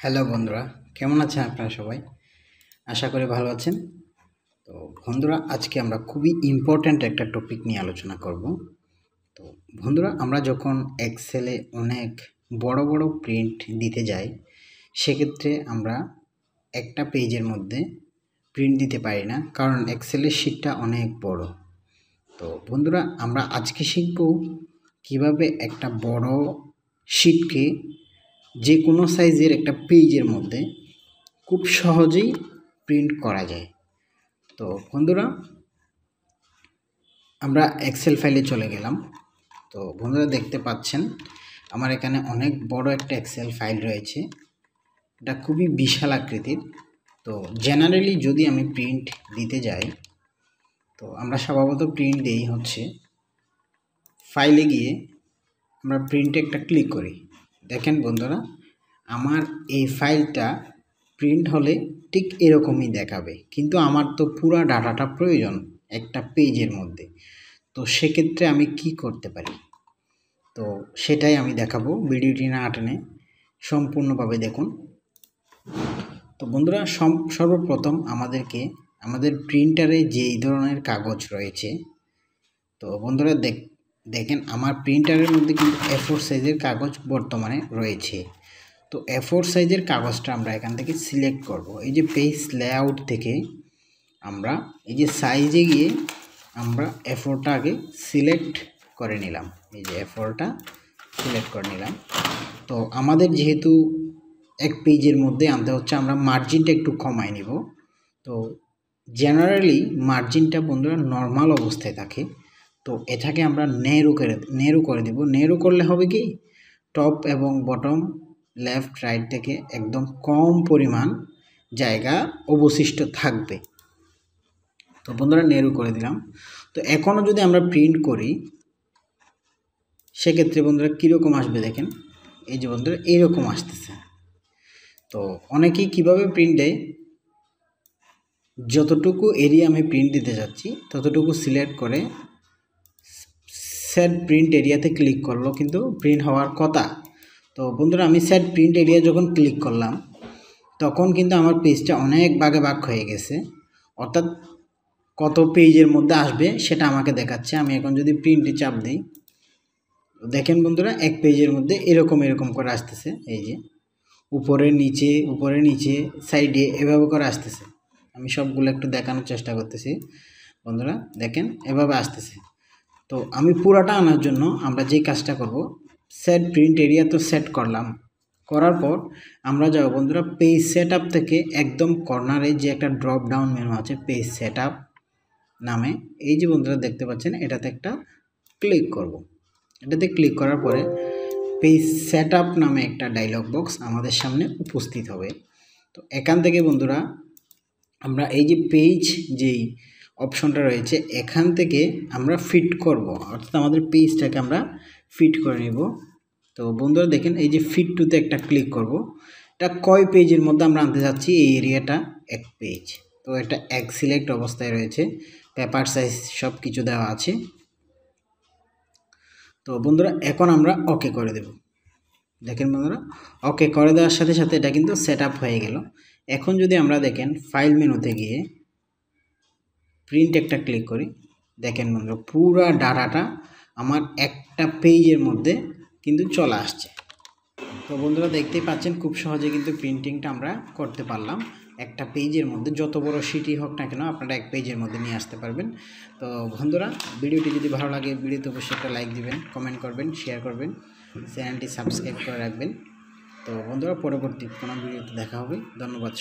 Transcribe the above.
Hello বন্ধুরা, কেমন আছেন আপনারা সবাই? আশা করি ভালো আছেন। তো বন্ধুরা, আজকে আমরা খুবই ইম্পর্ট্যান্ট একটা টপিক নিয়ে আলোচনা করব। তো বন্ধুরা, আমরা যখন এক্সেলে অনেক বড় বড় প্রিন্ট দিতে যাই, সেক্ষেত্রে আমরা একটা পেজের মধ্যে প্রিন্ট দিতে পারি না, কারণ এক্সেলের শিটটা অনেক বড়। তো বন্ধুরা, আমরা আজকে শিখব কিভাবে একটা বড় শিটকে যে কোনো সাইজের একটা পেজের মধ্যে খুব সহজেই প্রিন্ট করা যায়। তো বন্ধুরা, আমরা এক্সেল ফাইলে চলে গেলাম। তো বন্ধুরা, দেখতে পাচ্ছেন আমার এখানে অনেক বড় একটা এক্সেল ফাইল রয়েছে। এটা খুবই বিশাল আকৃতির। তো জেনারেলি যদি আমি প্রিন্ট দিতে যাই, তো আমরা স্বভাবত প্রিন্ট দিই হচ্ছে ফাইলে গিয়ে আমরা প্রিন্টে একটা ক্লিক করি। দেখেন বন্ধুরা, আমার এই ফাইলটা প্রিন্ট হলে ঠিক এরকমই দেখাবে, কিন্তু আমার তো পুরো ডাটাটা প্রয়োজন একটা পেজের মধ্যে। তো সেক্ষেত্রে আমি কি করতে পারি, তো সেটাই আমি দেখাবো। ভিডিওটি না টেনে সম্পূর্ণভাবে দেখুন। তো বন্ধুরা, সর্বপ্রথম আমাদের প্রিন্টারে যেই ধরনের কাগজ রয়েছে, তো বন্ধুরা দেখেন আমার প্রিন্টারের মধ্যে কিন্তু A4 সাইজের কাগজ বর্তমানে রয়েছে। তো A4 সাইজের কাগজটা আমরা এখান থেকে সিলেক্ট করব। এই যে পেজ লেআউট থেকে আমরা এই যে সাইজে গিয়ে আমরা A4টা আগে সিলেক্ট করে নিলাম। এই যে A4টা সিলেক্ট করে নিলাম। তো আমাদের যেহেতু এক পেজের মধ্যে আনতে হচ্ছে, আমরা মার্জিনটা একটু কমাই নিব। তো জেনারেলি মার্জিনটা বন্ধুরা নর্মাল অবস্থায় থাকে। তো এটাকে আমরা নেরো করে দেব। নেরো করলে হবে কি, টপ এবং বটম, লেফট রাইট থেকে একদম কম পরিমাণ জায়গা অবশিষ্ট থাকবে। তো বন্ধুরা, নেরো করে দিলাম। তো এখনও যদি আমরা প্রিন্ট করি, সেক্ষেত্রে বন্ধুরা কীরকম আসবে দেখেন। এই যে বন্ধুরা, এইরকম আসতেছে। তো অনেকেই কীভাবে প্রিন্ট দেয়, যতটুকু এরিয়া আমি প্রিন্ট দিতে যাচ্ছি ততটুকু সিলেক্ট করে সেট প্রিন্ট এরিয়াতে ক্লিক করলো, কিন্তু প্রিন্ট হওয়ার কথা। তো বন্ধুরা, আমি সেট প্রিন্ট এরিয়া যখন ক্লিক করলাম, তখন কিন্তু আমার পেজটা অনেক ভাগে ভাগ হয়ে গেছে। অর্থাৎ কত পেজের মধ্যে আসবে সেটা আমাকে দেখাচ্ছে। আমি এখন যদি প্রিন্টে চাপ দিই, দেখেন বন্ধুরা, এক পেজের মধ্যে এরকম করে আসতেছে। এই যে উপরে নিচে সাইডে এভাবে করে আসতেছে। আমি সবগুলো একটু দেখানোর চেষ্টা করতেছি। বন্ধুরা দেখেন, এভাবে আসতেছে। তো আমি পুরাটা আনার জন্য আমরা যে কাজটা করব, সেট প্রিন্ট এরিয়া তো সেট করলাম। করার পর আমরা যাব বন্ধুরা পেজ সেট আপ থেকে একদম কর্নারে যে একটা ড্রপ ডাউন মেনু আছে পেজ সেট আপ নামে, এই যে বন্ধুরা দেখতে পাচ্ছেন, এটাতে একটা ক্লিক করব। এটাতে ক্লিক করার পরে পেজ সেট আপ নামে একটা ডায়লগ বক্স আমাদের সামনে উপস্থিত হবে। তো এখান থেকে বন্ধুরা আমরা এই যে পেজ যেই অপশনটা রয়েছে, এখান থেকে আমরা ফিট করব, অর্থাৎ আমাদের পেজটাকে আমরা ফিট করে নেব। তো বন্ধুরা দেখেন, এই যে ফিট টুতে একটা ক্লিক করব। এটা কয় পেজের মধ্যে আমরা আনতে যাচ্ছি, এই এরিয়াটা এক পেজ। তো এটা এক সিলেক্ট অবস্থায় রয়েছে, পেপার সাইজ সব কিছু দেওয়া আছে। তো বন্ধুরা এখন আমরা ওকে করে দেব। দেখেন বন্ধুরা, ওকে করে দেওয়ার সাথে সাথে এটা কিন্তু সেট আপ হয়ে গেল। এখন যদি আমরা দেখেন ফাইল মেনুতে গিয়ে প্রিন্ট একটা ক্লিক করি, দেখেন বন্ধুরা পুরা ডাটাটা আমার একটা পেজের মধ্যে কিন্তু চলে আসছে। তো বন্ধুরা দেখতেই পাচ্ছেন, খুব সহজে কিন্তু প্রিন্টিংটা আমরা করতে পারলাম। একটা পেজের মধ্যে যত বড় শিটই হোক না কেন, আপনারা এক পেজের মধ্যে নিয়ে আসতে পারবেন। তো বন্ধুরা, ভিডিওটি যদি ভালো লাগে, ভিডিওতে অবশ্যই একটা লাইক দিবেন, কমেন্ট করবেন, শেয়ার করবেন, চ্যানেলটি সাবস্ক্রাইব করে রাখবেন। তো বন্ধুরা, পরবর্তী কোনো ভিডিওতে দেখা হবে। ধন্যবাদ।